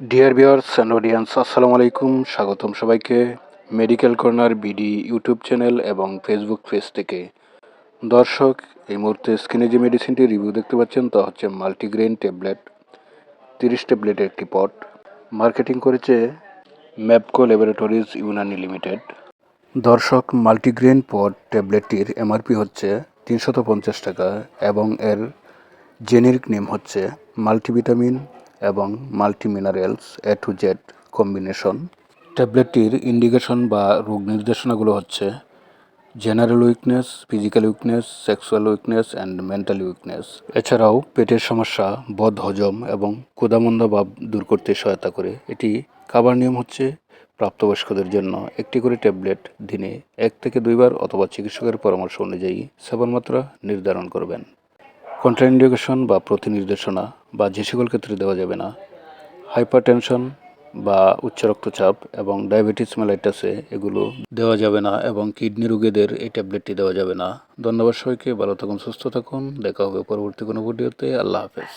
Dear viewers and audience, আসসালামু আলাইকুম। স্বাগতম সবাইকে medical corner BD YouTube channel এবং ফেসবুক পেজ থেকে। দর্শক, এই মুহূর্তে স্ক্রিনে যে মেডিসিনটি রিভিউ দেখতে পাচ্ছেন তা হচ্ছে মাল্টিগ্রেন ট্যাবলেট, 30 ট্যাবলেটের একটি পট। মার্কেটিং করেছে ম্যাপকো ল্যাবরেটরিজ ইউনানি লিমিটেড। দর্শক, মাল্টিগ্রেন পট ট্যাবলেটটির এমআরপি হচ্ছে 350 টাকা এবং এর জেনেরিক নেম হচ্ছে মাল্টিভিটামিন এবং মাল্টিমিনারেলস A to Z কম্বিনেশন। ট্যাবলেটটির ইন্ডিকেশন বা রোগ নির্দেশনাগুলো হচ্ছে general weakness, physical weakness, sexual weakness and mental weakness. এছাড়াও পেটের সমস্যা, বদ হজম এবং ক্ষুধামন্দা ভাব দূর করতে সহায়তা করে। এটি খাবার নিয়ম হচ্ছে প্রাপ্তবয়স্কদের জন্য একটি করে ট্যাবলেট দিনে 1 থেকে 2 বার অথবা চিকিৎসকের পরামর্শ অনুযায়ী সেবন মাত্রা নির্ধারণ করবেন। কন্ট্রাইন্ডিকেশন বা প্রতিনির্দেশনা বা যে সকল ক্ষেত্রে দেওয়া যাবে না: হাইপারটেনশন বা উচ্চ রক্তচাপ এবং ডায়াবেটিস মেলাইটাসে এগুলো দেওয়া যাবে না এবং কিডনি রোগীদের এই ট্যাবলেটটি দেওয়া যাবে না। ধন্যবাদ সবাইকে, ভালো থাকুন, সুস্থ থাকুন। দেখা হবে পরবর্তী কোনো ভিডিওতে। আল্লাহ হাফেজ।